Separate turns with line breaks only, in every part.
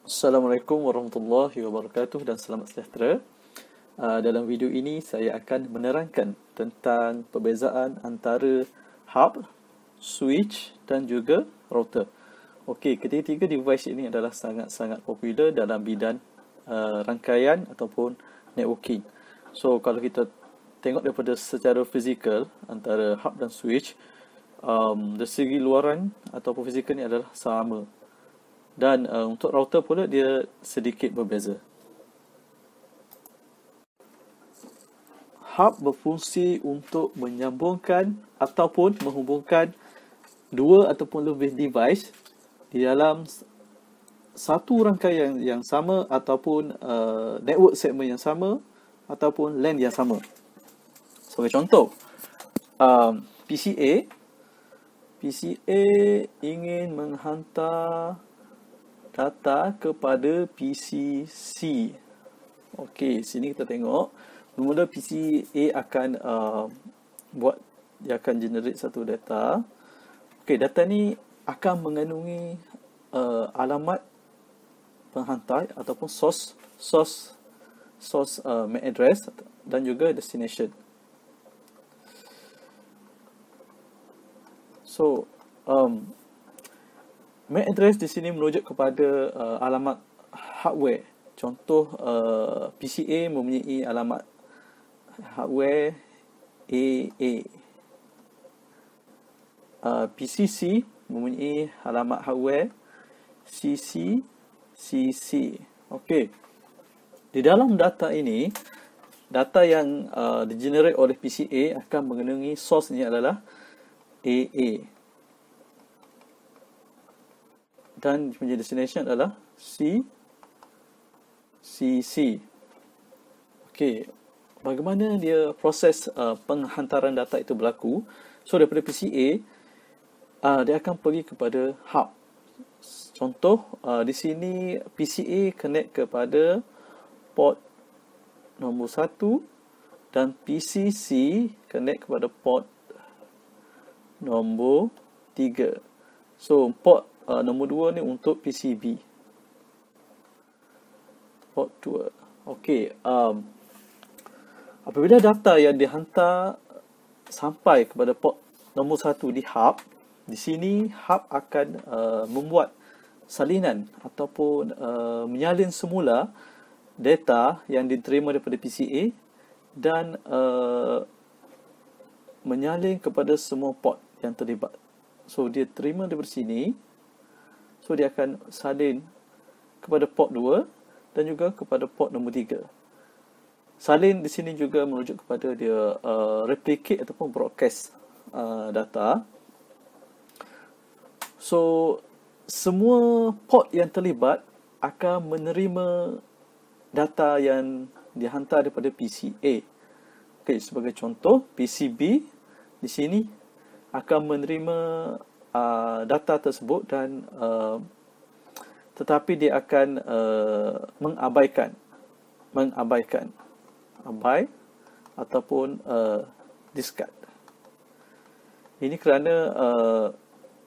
Assalamualaikum warahmatullahi wabarakatuh dan selamat sejahtera. Dalam video ini saya akan menerangkan tentang perbezaan antara hub, switch dan juga router. Okey, ketiga-tiga device ini adalah sangat-sangat popular dalam bidang rangkaian ataupun networking. So kalau kita tengok daripada secara fizikal antara hub dan switch, dari segi luaran ataupun fizikal ni adalah sama. Dan untuk router pula dia sedikit berbeza. Hub berfungsi untuk menyambungkan ataupun menghubungkan dua ataupun lebih device di dalam satu rangkaian yang sama ataupun network segmen yang sama ataupun LAN yang sama. Sebagai contoh, PCA ingin menghantar data kepada PCC. Okey, sini kita tengok. Mula-mula PCA akan dia akan generate satu data. Okey, data ni akan mengandungi alamat penghantar ataupun source MAC address dan juga destination. So, MAC address di sini merujuk kepada alamat hardware. Contoh, PCA mempunyai alamat hardware AA. PCC mempunyai alamat hardware CC. Okey. Di dalam data ini, data yang di-generate oleh PCA akan mengandungi source ni adalah AA. Dan punya destination adalah CC. Okey, bagaimana dia proses penghantaran data itu berlaku? So daripada PCA dia akan pergi kepada hub. Contoh, di sini PCA connect kepada port nombor 1 dan PCC connect kepada port nombor 3. So port nombor 2 ni untuk PCB. Port 2. Okey, apabila data yang dihantar sampai kepada port nombor 1 di hub, di sini hub akan membuat salinan ataupun menyalin semula data yang diterima daripada PCA dan menyalin kepada semua port yang terlibat. So dia terima daripada sini. So dia akan salin kepada port 2 dan juga kepada port nombor 3. Salin di sini juga merujuk kepada dia replicate ataupun broadcast data. So semua port yang terlibat akan menerima data yang dihantar daripada PCA. Okey, sebagai contoh, PCB di sini akan menerima data tersebut dan tetapi dia akan mengabaikan ataupun discard. Ini kerana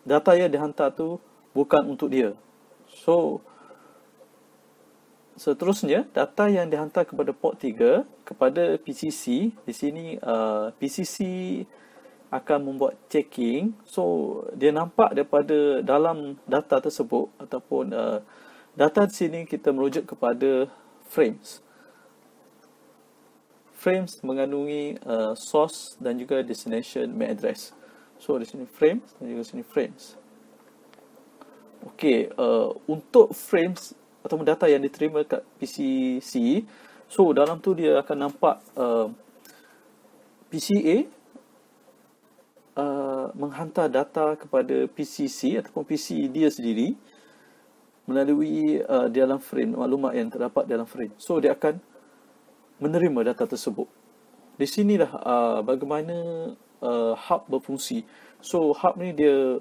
data yang dihantar tu bukan untuk dia. So seterusnya, data yang dihantar kepada port 3 kepada PCC, di sini PCC akan membuat checking. So dia nampak daripada dalam data tersebut ataupun data di sini kita merujuk kepada frames. Frames mengandungi source dan juga destination MAC address. So di sini frames dan juga sini frames. Okey, untuk frames ataupun data yang diterima kat PCC, so dalam tu dia akan nampak PCA menghantar data kepada PCC ataupun PC dia sendiri melalui dalam frame, maklumat yang terdapat dalam frame. So dia akan menerima data tersebut. Di sinilah bagaimana hub berfungsi. So hub ni dia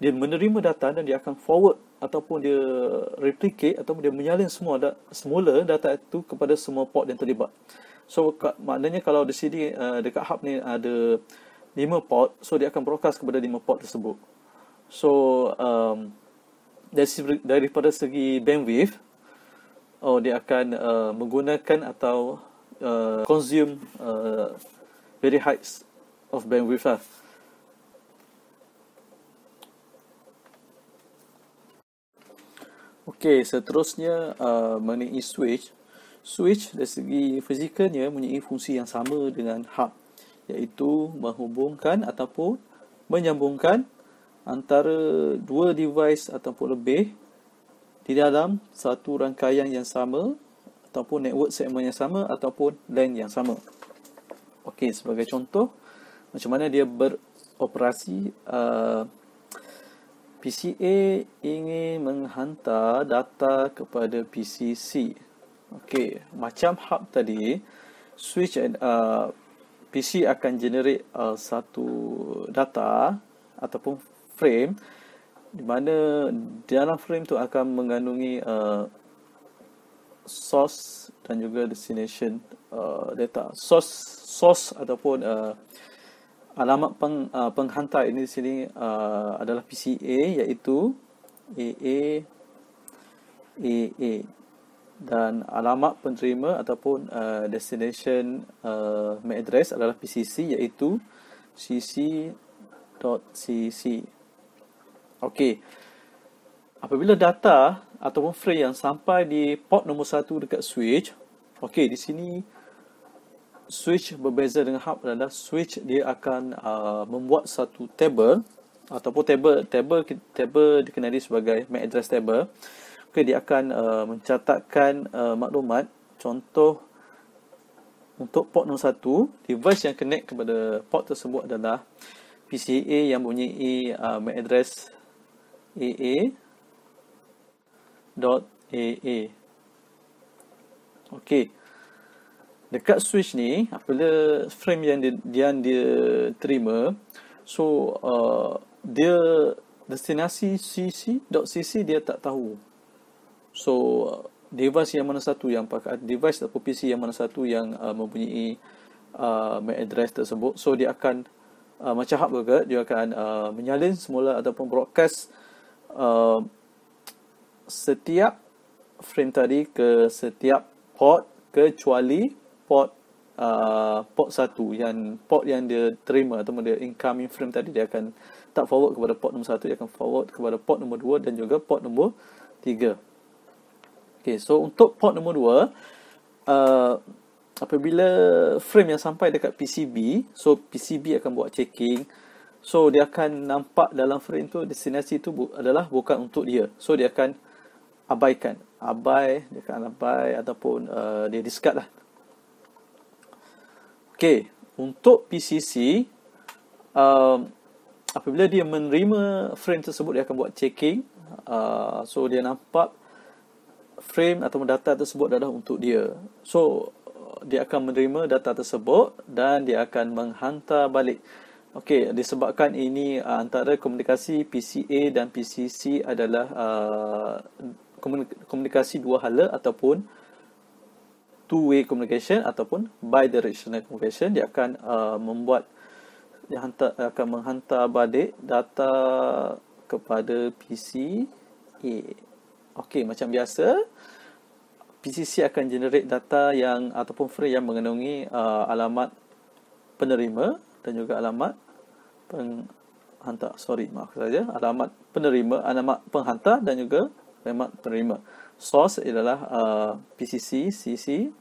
menerima data dan dia akan forward ataupun dia replicate ataupun dia menyalin semula data itu kepada semua port yang terlibat. So maknanya kalau di sini dekat hub ni ada 5 port, so dia akan broadcast kepada 5 port tersebut. So daripada segi bandwidth, dia akan menggunakan atau consume very high of bandwidth lah. Okey, seterusnya mengenai switch. Switch dari segi fizikalnya mempunyai fungsi yang sama dengan hub, iaitu menghubungkan ataupun menyambungkan antara dua device ataupun lebih di dalam satu rangkaian yang sama ataupun network segmen yang sama ataupun LAN yang sama. Okey, sebagai contoh, macam mana dia beroperasi. PC A ingin menghantar data kepada PC C. Okey, macam hub tadi, switch PC akan generate satu data ataupun frame, di mana dalam frame tu akan mengandungi source dan juga destination data. Source ataupun alamat penghantar ini di sini adalah PCA, iaitu AA. Dan alamat penerima ataupun destination MAC address adalah PCC, iaitu cc.cc. Okey. Apabila data ataupun frame yang sampai di port nombor 1 dekat switch, okey, di sini switch berbeza dengan hub adalah switch dia akan membuat satu table ataupun table dikenali sebagai MAC address table. Okey, dia akan mencatatkan maklumat. Contoh untuk port nombor 1, device yang connect kepada port tersebut adalah PCA yang mempunyai MAC address AA.AA. Okey. Dekat switch ni, apabila frame yang dia terima, so dia destinasi cc.cc dia tak tahu. So device yang mana satu yang pakai device atau PC yang mana satu yang mempunyai MAC address tersebut. So dia akan macam hub juga, dia akan menyalin semula ataupun broadcast setiap frame tadi ke setiap port kecuali port 1, yang port yang dia terima ataupun dia incoming frame tadi, dia akan tak forward kepada port nombor 1, dia akan forward kepada port nombor 2 dan juga port nombor 3. Okey, so untuk port nombor 2, apabila frame yang sampai dekat PCB, so PCB akan buat checking. So dia akan nampak dalam frame tu destinasi tu adalah bukan untuk dia. So dia akan abaikan. Dia akan abai ataupun dia discard lah. Okey, untuk PCC, apabila dia menerima frame tersebut, dia akan buat checking. So dia nampak frame atau data tersebut adalah untuk dia. So dia akan menerima data tersebut dan dia akan menghantar balik. Okey, disebabkan ini antara komunikasi PCA dan PCC adalah komunikasi dua hala ataupun two-way communication ataupun bidirectional communication, dia akan akan menghantar balik data kepada PCA. Okey, macam biasa, PCC akan generate data yang ataupun frame yang mengandungi alamat penerima dan juga alamat penghantar. Alamat penerima, alamat penghantar dan juga alamat penerima. Source adalah PCC, CC,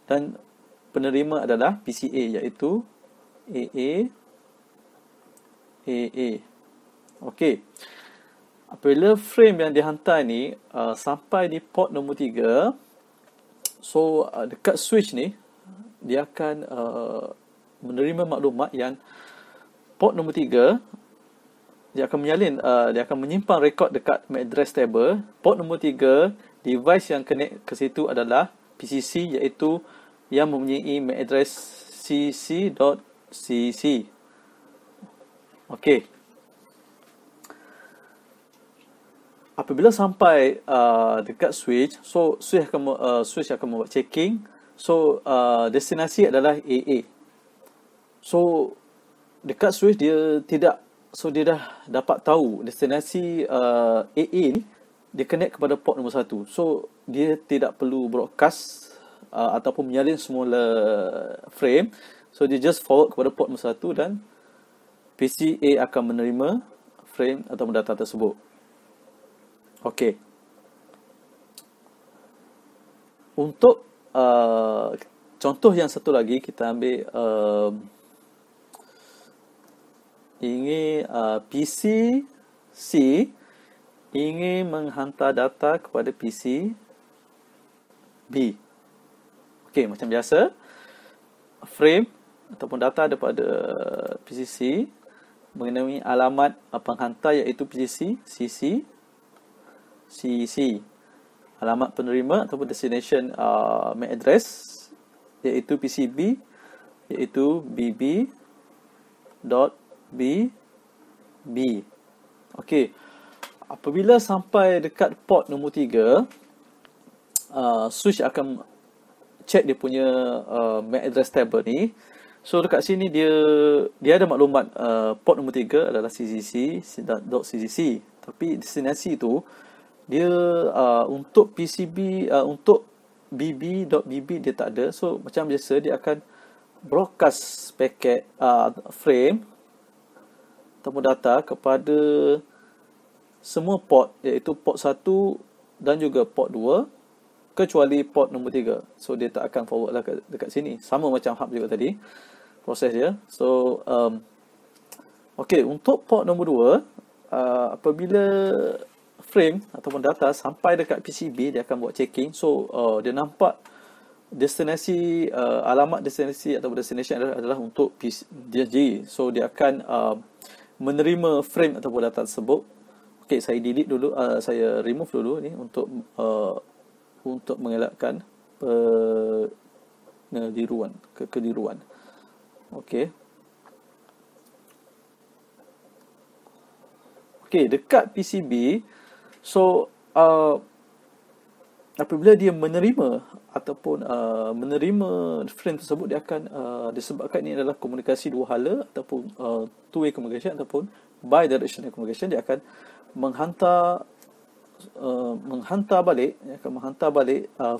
dan penerima adalah PCA, iaitu AA. Okey. Apabila frame yang dihantar ni sampai di port nombor 3, so dekat switch ni dia akan menerima maklumat yang port nombor 3 dia akan menyalin, dia akan menyimpan rekod dekat MAC address table. Port nombor 3, device yang connect ke situ adalah PCC, iaitu yang mempunyai MAC address cc.cc. Okey. Apabila sampai dekat switch, so switch akan membuat checking. So destinasi adalah AA. So dekat switch dia tidak, so dia dah dapat tahu destinasi AA ni dia connect kepada port nombor 1. So dia tidak perlu broadcast ataupun menyalin semula frame. So dia just forward kepada port nombor 1 dan PC A akan menerima frame atau data tersebut. Okey. Untuk contoh yang satu lagi, kita ambil PC C ingin menghantar data kepada PC B. Okey, macam biasa, frame ataupun data daripada PC C mengenai alamat penghantar iaitu PC C, CC. Alamat penerima ataupun destination MAC address iaitu PCB iaitu bb.bb. Okey. Apabila sampai dekat port nombor 3, switch akan check dia punya MAC address table ni. So dekat sini dia ada maklumat port nombor 3 adalah CCC.CCC. Tapi destinasi tu dia untuk PCB untuk bb.bb dia tak ada. So macam biasa dia akan broadcast paket frame ataupun data kepada semua port, iaitu port 1 dan juga port 2 kecuali port nombor 3. So dia tak akan forward lah dekat sini. Sama macam hub juga tadi proses dia. So okey, untuk port nombor 2, apabila frame ataupun data sampai dekat PCB, dia akan buat checking. So dia nampak destinasi alamat destinasi atau destination adalah untuk PSG. So dia akan menerima frame ataupun data tersebut. Okey, saya delete dulu, saya remove dulu ni untuk mengelakkan kekeliruan. Okey. Okey, dekat PCB, so apabila dia menerima ataupun menerima frame tersebut, dia akan disebabkan ini adalah komunikasi dua hala ataupun two-way communication ataupun bidirectional communication, dia akan menghantar balik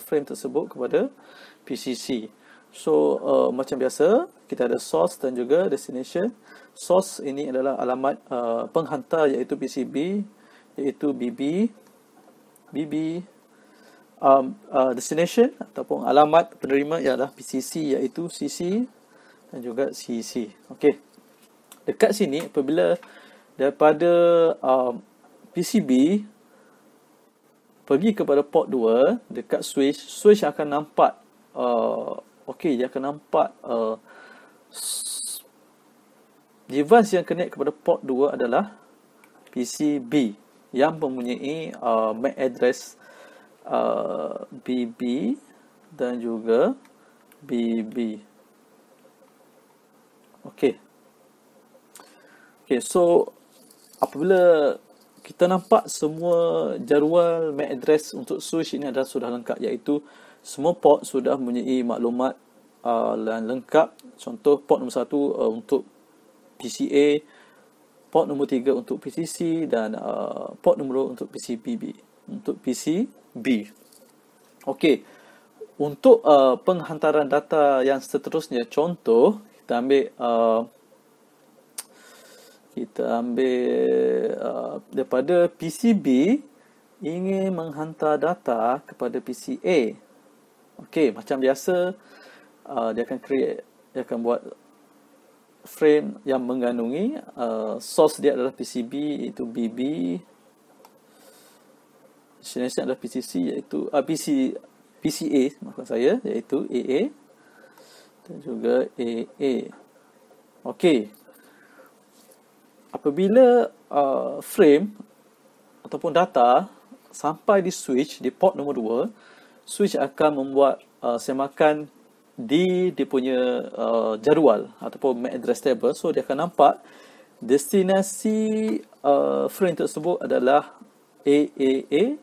frame tersebut kepada PCC. So macam biasa, kita ada source dan juga destination. Source ini adalah alamat penghantar iaitu PCB iaitu bb. Destination ataupun alamat penerima ialah PCC iaitu CC dan juga CC. Okey. Dekat sini apabila daripada PCB pergi kepada port 2 dekat switch akan nampak dia akan nampak device yang connect kepada port 2 adalah PCB yang mempunyai MAC address BB dan juga BB. Okey, so apabila kita nampak semua jadual MAC address untuk switch ini adalah sudah lengkap, iaitu semua port sudah mempunyai maklumat dan lengkap. Contoh port nombor 1 untuk PCA, port nombor 3 untuk PCC dan port nombor 2 untuk PCB. Okey. Untuk penghantaran data yang seterusnya, contoh kita ambil daripada PCB ingin menghantar data kepada PCA. Okey, macam biasa dia akan buat frame yang mengandungi source dia adalah PCB iaitu BB, destination adalah PCC iaitu PCA maksud saya iaitu AA dan juga AA. Okey. Apabila frame ataupun data sampai di switch di port nombor 2, switch akan membuat semakan di dia punya jadual ataupun MAC address table. So dia akan nampak destinasi frame tersebut adalah AA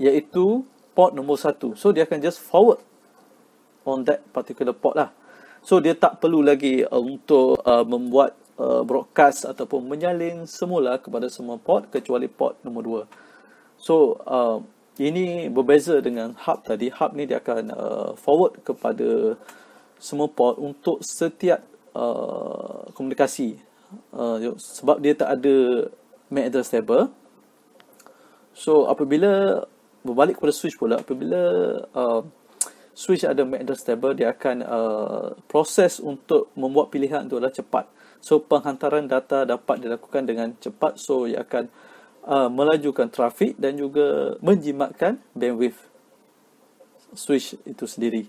iaitu port nombor 1. So dia akan just forward on that particular port lah. So dia tak perlu lagi untuk membuat broadcast ataupun menyalin semula kepada semua port kecuali port nombor 2. So ini berbeza dengan hub tadi. Hub ni dia akan forward kepada semua port untuk setiap komunikasi, sebab dia tak ada MAC address table. So apabila berbalik kepada switch pula, apabila switch ada MAC address table, dia akan proses untuk membuat pilihan itu adalah cepat. So penghantaran data dapat dilakukan dengan cepat. So ia akan melajukan trafik dan juga menjimatkan bandwidth switch itu sendiri.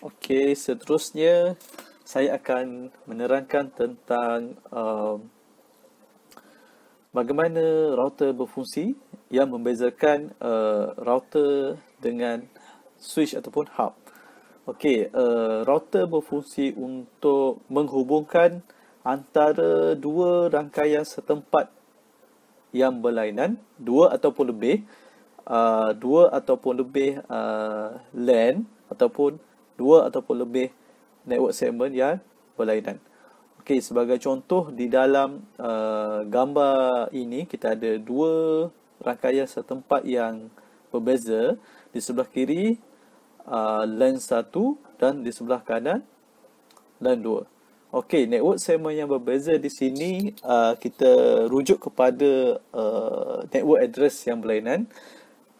Okey, seterusnya saya akan menerangkan tentang bagaimana router berfungsi yang membezakan router dengan switch ataupun hub. Okey, router berfungsi untuk menghubungkan antara dua rangkaian setempat yang berlainan, dua ataupun lebih LAN ataupun dua ataupun lebih network segment yang berlainan. Okey, sebagai contoh di dalam gambar ini kita ada dua rangkaian setempat yang berbeza. Di sebelah kiri LAN 1 dan di sebelah kanan LAN 2. Okey, network segment yang berbeza di sini kita rujuk kepada network address yang berlainan.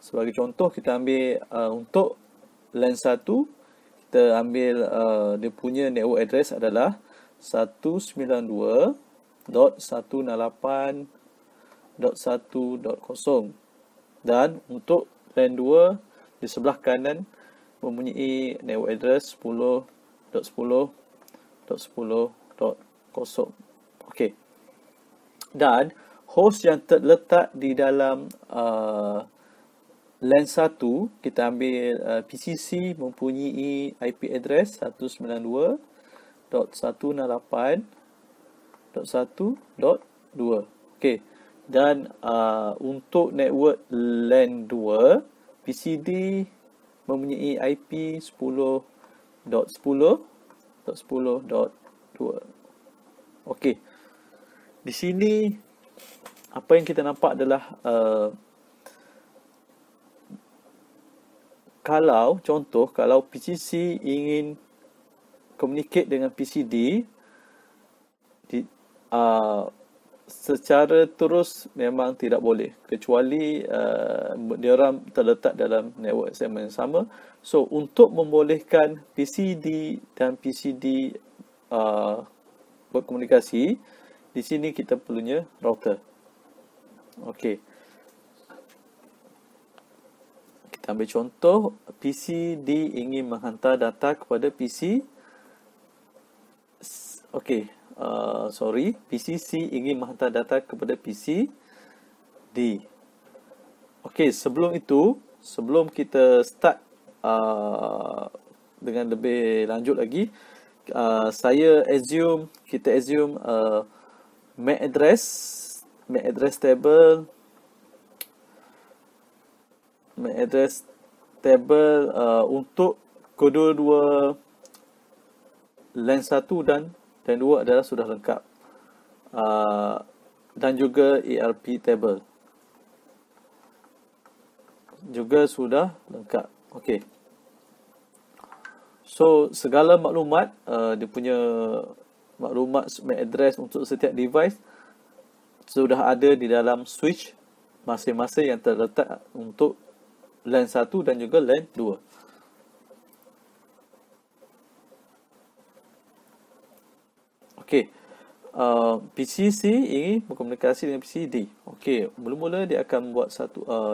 Sebagai contoh kita ambil untuk LAN 1, kita ambil dia punya network address adalah 192.168.1.0, dan untuk LAN 2 di sebelah kanan mempunyai network address 10.10.10.0. Okey. Dan host yang terletak di dalam LAN 1, kita ambil PCC mempunyai IP address 192.168.1.2. Okey. Dan untuk network LAN 2, PCD mempunyai IP 10.10.10.2. Okey. Di sini apa yang kita nampak adalah kalau PCC ingin communicate dengan PCD secara terus memang tidak boleh, kecuali diorang terletak dalam network segment yang sama. So untuk membolehkan PCD dan PCD berkomunikasi, di sini kita perlunya router. Okey. Kita ambil contoh, PCD ingin menghantar data kepada PC. Okey, PCC ingin menghantar data kepada PC D. Okey, sebelum kita start dengan lebih lanjut lagi, kita assume MAC address table untuk kedua-dua LAN 1 dan LAN 2 adalah sudah lengkap, dan juga ERP table juga sudah lengkap. Okey. So segala maklumat, dia punya maklumat MAC address untuk setiap device sudah ada di dalam switch masing-masing yang terletak untuk LAN 1 dan juga LAN 2. Okey. PCC ingin berkomunikasi dengan PCD. Okey, mula-mula dia akan buat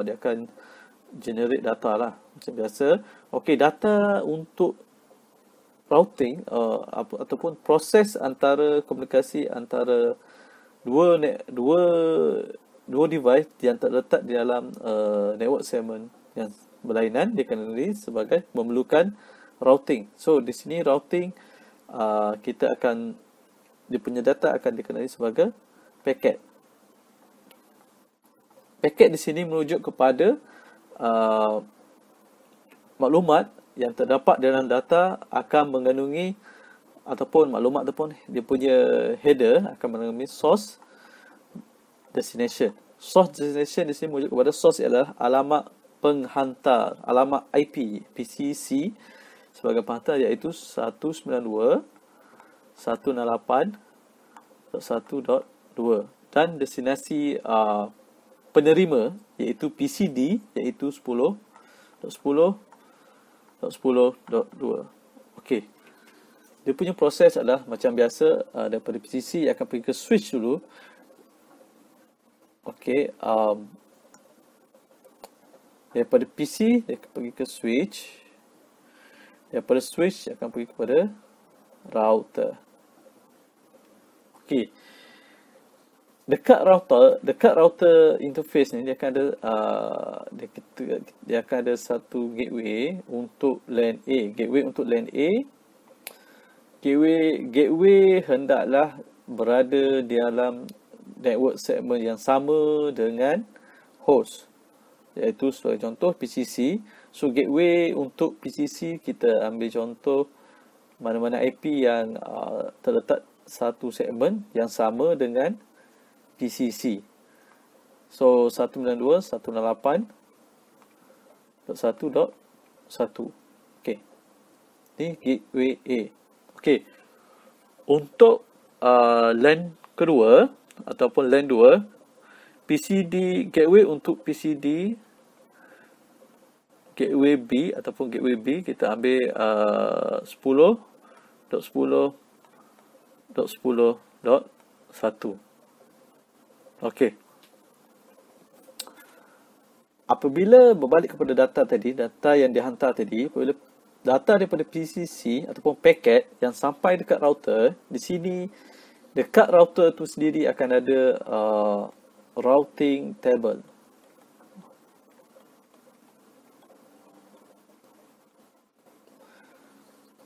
dia akan generate data lah macam biasa. Okey, data untuk routing ataupun proses antara komunikasi antara dua device yang terletak di dalam network segment yang berlainan dikenali sebagai memerlukan routing. So di sini routing dia punya data akan dikenali sebagai paket. Paket di sini merujuk kepada maklumat yang terdapat dalam data akan mengandungi ataupun maklumat ataupun dia punya header akan mengalami source, destination. Source destination di sini merujuk kepada source ialah alamat penghantar, alamat IP PCC sebagai penghantar iaitu 192.168.1.2 dan destinasi penerima iaitu PCD iaitu 10.10.10.2. Okey. Dia punya proses adalah macam biasa, daripada PCC akan pergi ke switch dulu. Okey, daripada PC dia akan pergi ke switch. Daripada switch akan pergi kepada router. Okey. Dekat router interface ni dia akan ada dia akan ada satu gateway untuk LAN A. Gateway untuk LAN A. Gateway hendaklah berada di dalam network segment yang sama dengan host, iaitu sebagai contoh PCC. So gateway untuk PCC kita ambil contoh mana-mana IP yang terletak satu segmen yang sama dengan PCC. So 192.168.1.1. Okey. Ni gateway A. Okey. Untuk LAN kedua ataupun LAN 2, PCD gateway untuk PCD gateway B ataupun gateway B kita ambil 10.10.10.1. Okey. Apabila berbalik kepada data tadi, data yang dihantar tadi, apabila data daripada PCC ataupun paket yang sampai dekat router, di sini dekat router tu sendiri akan ada routing table.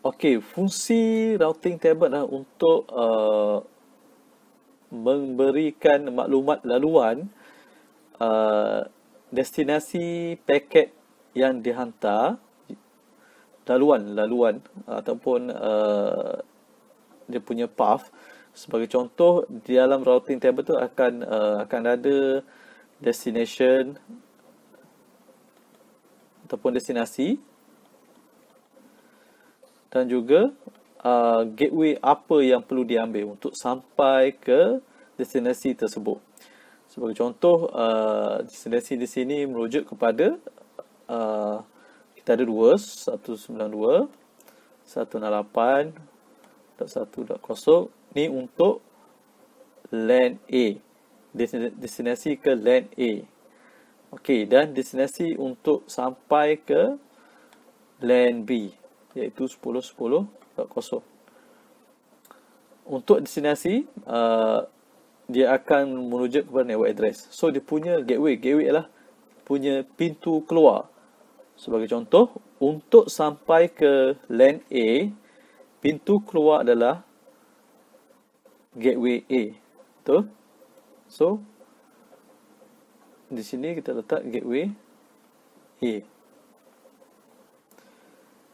Okey, fungsi routing table adalah untuk memberikan maklumat laluan destinasi paket yang dihantar, laluan ataupun dia punya path. Sebagai contoh, di dalam routing table tu akan ada destination ataupun destinasi dan juga gateway apa yang perlu diambil untuk sampai ke destinasi tersebut. Sebagai contoh, destinasi di sini merujuk kepada kita ada 192.168.1.0 ni untuk LAN A. Destinasi ke LAN A. Okey, dan destinasi untuk sampai ke LAN B iaitu 10.10.0. Untuk destinasi dia akan merujuk kepada network address. So dia punya gateway ialah punya pintu keluar. Sebagai contoh, untuk sampai ke LAN A, pintu keluar adalah gateway A. Betul? So di sini kita letak gateway A.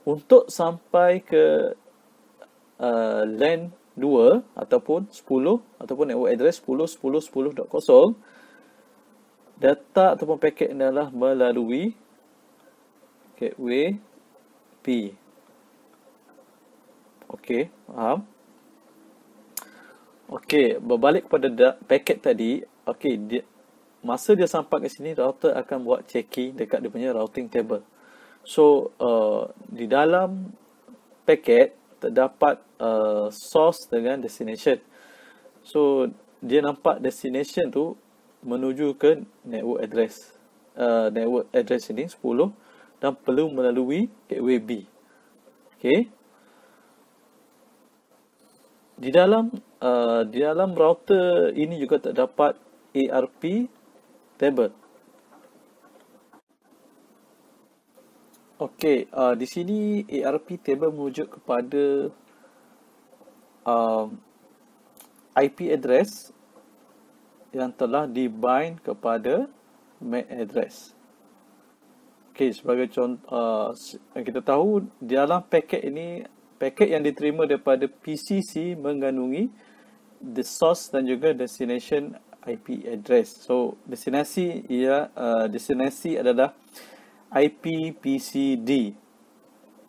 Untuk sampai ke LAN 2 ataupun 10 ataupun network address 10.10.10.0, data ataupun paket adalah melalui gateway B. Okey, faham? Okey, berbalik kepada paket tadi. Okey, masa dia sampai ke sini, router akan buat checking dekat dia punya routing table. So, di dalam paket terdapat source dengan destination. So, dia nampak destination tu menuju ke network address. Network address ini 10 dan perlu melalui gateway B. Okey. Di dalam router ini juga terdapat ARP table. Okey, di sini ARP table merujuk kepada IP address yang telah dibind kepada MAC address. Okey, sebagai contoh, kita tahu di dalam paket ini paket yang diterima daripada PCC mengandungi the source dan juga destination IP address. So destinasi adalah IP PCD,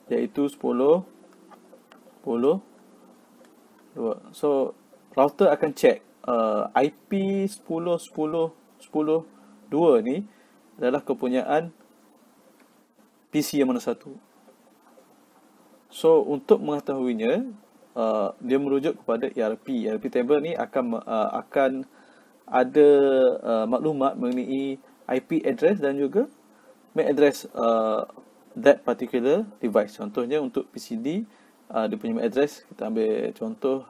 iaitu 10.10.2. So router akan check IP 10.10.10.2 ni adalah kepunyaan PC yang mana satu. So untuk mengetahuinya, dia merujuk kepada ERP. ERP table ni akan ada maklumat mengenai IP address dan juga MAC address that particular device. Contohnya untuk PCD, dia punya MAC address, kita ambil contoh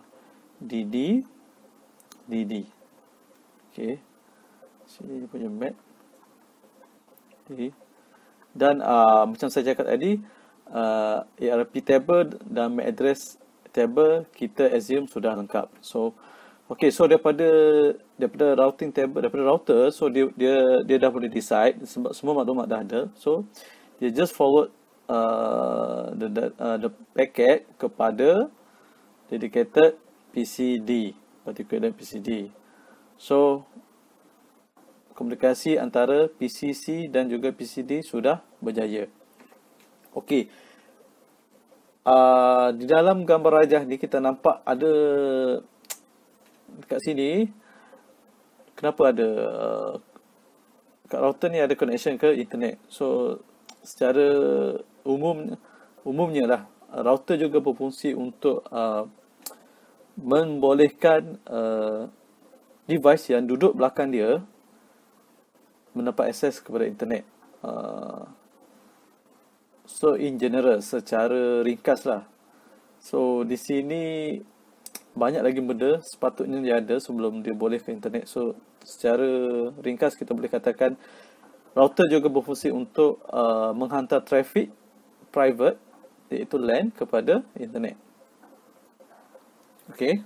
DD. Okay. Sini dia punya MAC. Okay. Dan macam saya cakap tadi, ERP table dan MAC address table kita assume sudah lengkap. So daripada routing table, daripada router, so dia dah boleh decide sebab semua maklumat dah ada. So dia just forward the packet kepada dedicated PCD, particular PCD. So komunikasi antara PCC dan juga PCD sudah berjaya. Okey. Di dalam gambar rajah ni kita nampak ada dekat sini, kenapa ada kat router ni ada connection ke internet. So secara umumnya lah, router juga berfungsi untuk membolehkan device yang duduk belakang dia mendapat akses kepada internet. So in general, secara ringkas lah. So di sini banyak lagi benda sepatutnya dia ada sebelum dia boleh ke internet. So secara ringkas kita boleh katakan router juga berfungsi untuk menghantar traffic private, iaitu LAN, kepada internet. Okay.